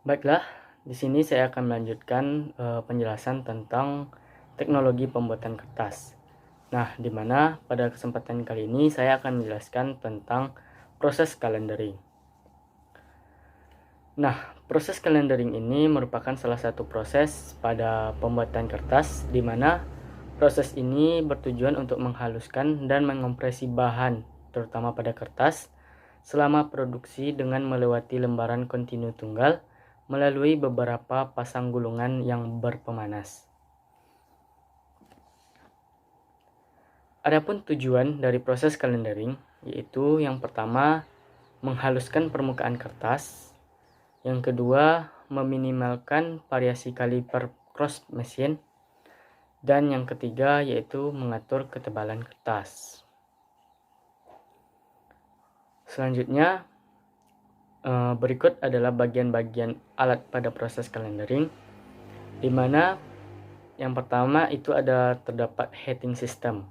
Baiklah, di sini saya akan melanjutkan penjelasan tentang teknologi pembuatan kertas. Nah, di mana pada kesempatan kali ini saya akan menjelaskan tentang proses calendering. Nah, proses calendering ini merupakan salah satu proses pada pembuatan kertas, di mana proses ini bertujuan untuk menghaluskan dan mengompresi bahan, terutama pada kertas, selama produksi dengan melewati lembaran kontinu tunggal melalui beberapa pasang gulungan yang berpemanas. Adapun tujuan dari proses calendering yaitu yang pertama menghaluskan permukaan kertas, yang kedua meminimalkan variasi kaliper cross machine, dan yang ketiga yaitu mengatur ketebalan kertas. Selanjutnya berikut adalah bagian-bagian alat pada proses calendering, di mana yang pertama itu terdapat heating system,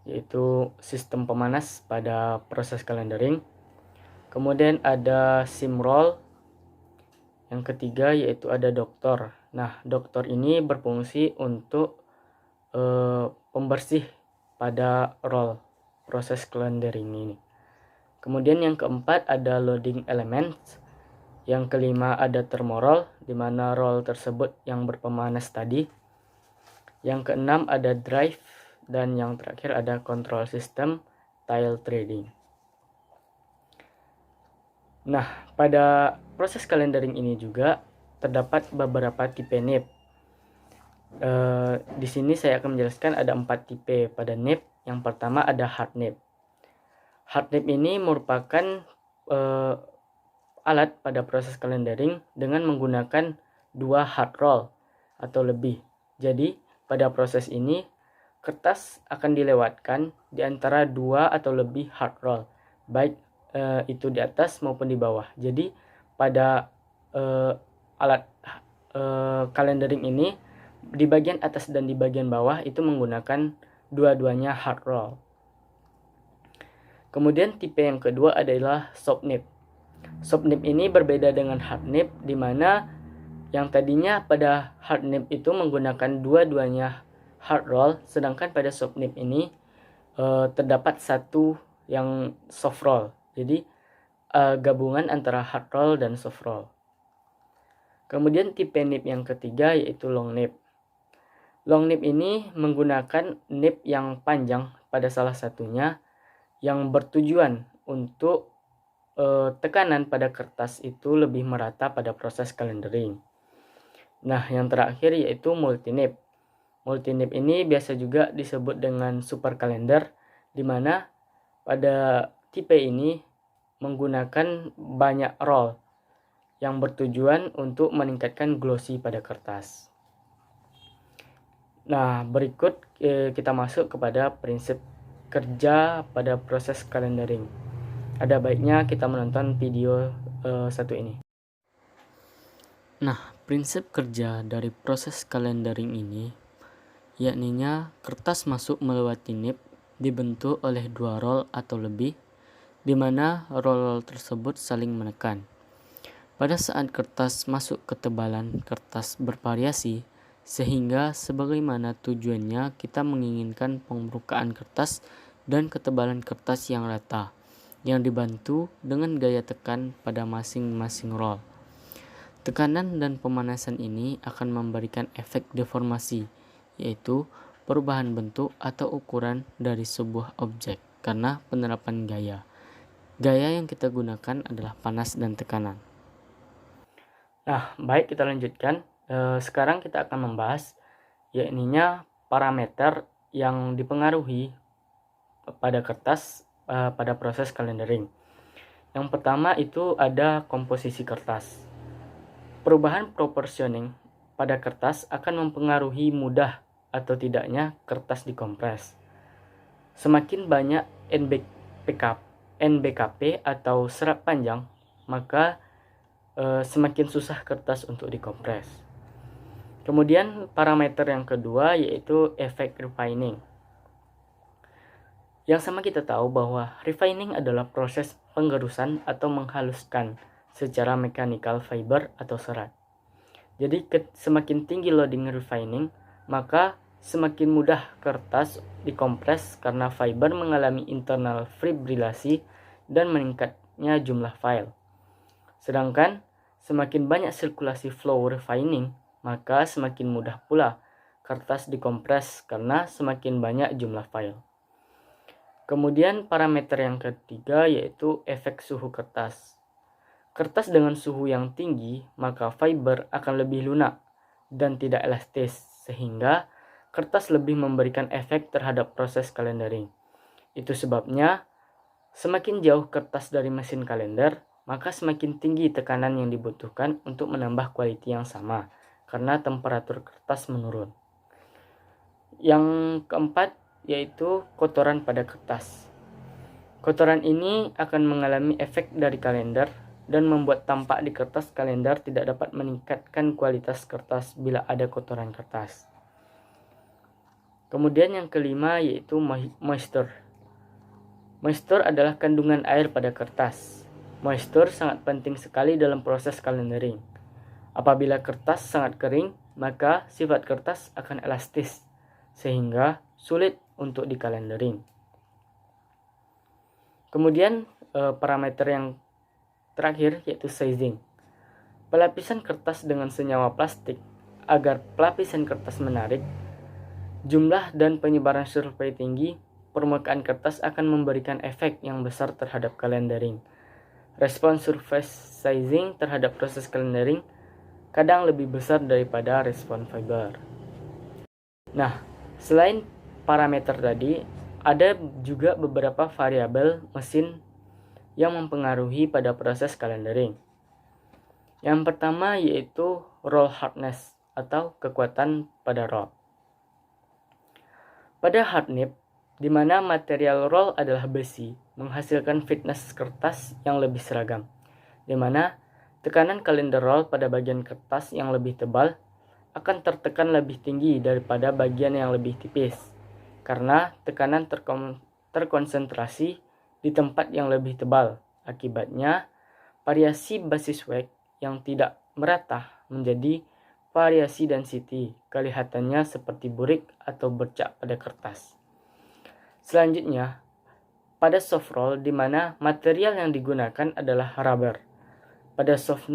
yaitu sistem pemanas pada proses calendering. Kemudian ada sim roll. Yang ketiga yaitu ada doktor. Nah, doktor ini berfungsi untuk pembersih pada roll proses calendering ini. Kemudian yang keempat ada loading elements. Yang kelima ada thermoroll, di mana roll tersebut yang berpemanas tadi. Yang keenam ada drive, dan yang terakhir ada control system tile threading. Nah, pada proses calendering ini juga terdapat beberapa tipe nib. Di sini saya akan menjelaskan ada 4 tipe pada nib. Yang pertama ada hard nib. Hard nib ini merupakan alat pada proses calendering dengan menggunakan 2 hard roll atau lebih. Jadi, pada proses ini kertas akan dilewatkan di antara 2 atau lebih hard roll, baik itu di atas maupun di bawah. Jadi, pada alat calendering ini di bagian atas dan di bagian bawah itu menggunakan dua-duanya hard roll. Kemudian tipe yang kedua adalah soft nib. Soft nib ini berbeda dengan hard nib, di mana yang tadinya pada hard nib itu menggunakan dua-duanya hard roll, sedangkan pada soft nib ini terdapat satu yang soft roll. Jadi gabungan antara hard roll dan soft roll. Kemudian tipe nib yang ketiga yaitu long nib. Long nib ini menggunakan nib yang panjang pada salah satunya, yang bertujuan untuk tekanan pada kertas itu lebih merata pada proses calendering. Nah, yang terakhir yaitu multinib. Multinib ini biasa juga disebut dengan super calendar, di mana pada tipe ini menggunakan banyak roll yang bertujuan untuk meningkatkan glossy pada kertas. Nah, berikut kita masuk kepada prinsip kerja pada proses calendering. Ada baiknya kita menonton video satu ini. Nah, prinsip kerja dari proses calendering ini yakninya kertas masuk melewati nib dibentuk oleh 2 roll atau lebih, di mana roll tersebut saling menekan. Pada saat kertas masuk ketebalan kertas bervariasi, sehingga sebagaimana tujuannya kita menginginkan pembukaan kertas dan ketebalan kertas yang rata, yang dibantu dengan gaya tekan pada masing-masing roll. Tekanan dan pemanasan ini akan memberikan efek deformasi, yaitu perubahan bentuk atau ukuran dari sebuah objek karena penerapan gaya. Gaya yang kita gunakan adalah panas dan tekanan. Nah, baik, kita lanjutkan. Sekarang kita akan membahas yakninya parameter yang dipengaruhi pada kertas pada proses calendering. Yang pertama itu ada komposisi kertas. Perubahan proportioning pada kertas akan mempengaruhi mudah atau tidaknya kertas dikompres. Semakin banyak NBKP atau serat panjang, maka semakin susah kertas untuk dikompres. Kemudian parameter yang kedua yaitu efek refining. Yang sama kita tahu bahwa refining adalah proses penggerusan atau menghaluskan secara mechanical fiber atau serat. Jadi semakin tinggi loading refining, maka semakin mudah kertas dikompres karena fiber mengalami internal fibrilasi dan meningkatnya jumlah file. Sedangkan semakin banyak sirkulasi flow refining, maka semakin mudah pula kertas dikompres karena semakin banyak jumlah file. Kemudian parameter yang ketiga yaitu efek suhu kertas. Kertas dengan suhu yang tinggi, maka fiber akan lebih lunak dan tidak elastis, sehingga kertas lebih memberikan efek terhadap proses kalendering. Itu sebabnya, semakin jauh kertas dari mesin kalender, maka semakin tinggi tekanan yang dibutuhkan untuk menambah kualiti yang sama, karena temperatur kertas menurun. Yang keempat yaitu kotoran pada kertas. Kotoran ini akan mengalami efek dari kalender dan membuat tampak di kertas kalender tidak dapat meningkatkan kualitas kertas bila ada kotoran kertas. Kemudian yang kelima yaitu moisture. Moisture adalah kandungan air pada kertas. Moisture sangat penting sekali dalam proses kalendering. Apabila kertas sangat kering, maka sifat kertas akan elastis, sehingga sulit untuk dikalendering. Kemudian parameter yang terakhir yaitu sizing. Pelapisan kertas dengan senyawa plastik agar pelapisan kertas menarik, jumlah dan penyebaran survei tinggi, permukaan kertas akan memberikan efek yang besar terhadap kalendering. Respon surface sizing terhadap proses kalendering kadang lebih besar daripada respon fiber. Nah, selain parameter tadi, ada juga beberapa variabel mesin yang mempengaruhi pada proses kalendering. Yang pertama yaitu roll hardness atau kekuatan pada roll. Pada hard nib, di mana material roll adalah besi, menghasilkan fitness kertas yang lebih seragam, di mana tekanan kalender roll pada bagian kertas yang lebih tebal akan tertekan lebih tinggi daripada bagian yang lebih tipis, karena tekanan terkonsentrasi di tempat yang lebih tebal. Akibatnya, variasi basis weight yang tidak merata menjadi variasi density, kelihatannya seperti burik atau bercak pada kertas. Selanjutnya, pada soft roll di mana material yang digunakan adalah rubber. Pada soft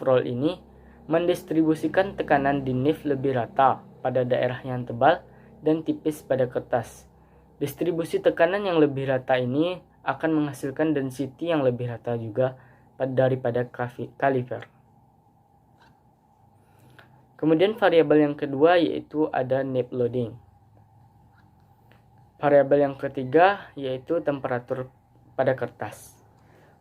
roll ini mendistribusikan tekanan di nib lebih rata pada daerah yang tebal dan tipis pada kertas. Distribusi tekanan yang lebih rata ini akan menghasilkan density yang lebih rata juga daripada caliper. Kemudian variabel yang kedua yaitu ada nib loading. Variabel yang ketiga yaitu temperatur pada kertas.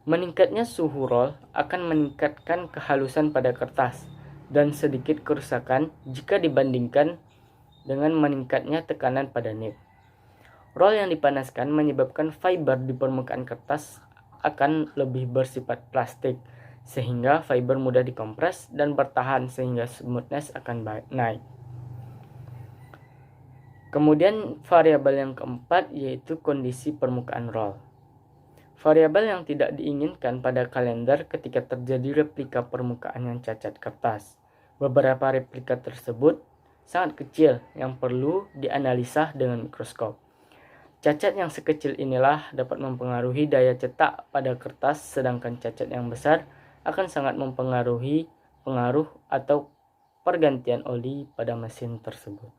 Meningkatnya suhu roll akan meningkatkan kehalusan pada kertas dan sedikit kerusakan jika dibandingkan dengan meningkatnya tekanan pada nib. Roll yang dipanaskan menyebabkan fiber di permukaan kertas akan lebih bersifat plastik, sehingga fiber mudah dikompres dan bertahan sehingga smoothness akan naik. Kemudian variabel yang keempat yaitu kondisi permukaan roll. Variabel yang tidak diinginkan pada kalender ketika terjadi replika permukaan yang cacat kertas. Beberapa replika tersebut sangat kecil yang perlu dianalisa dengan mikroskop. Cacat yang sekecil inilah dapat mempengaruhi daya cetak pada kertas, sedangkan cacat yang besar akan sangat mempengaruhi pengaruh atau pergantian oli pada mesin tersebut.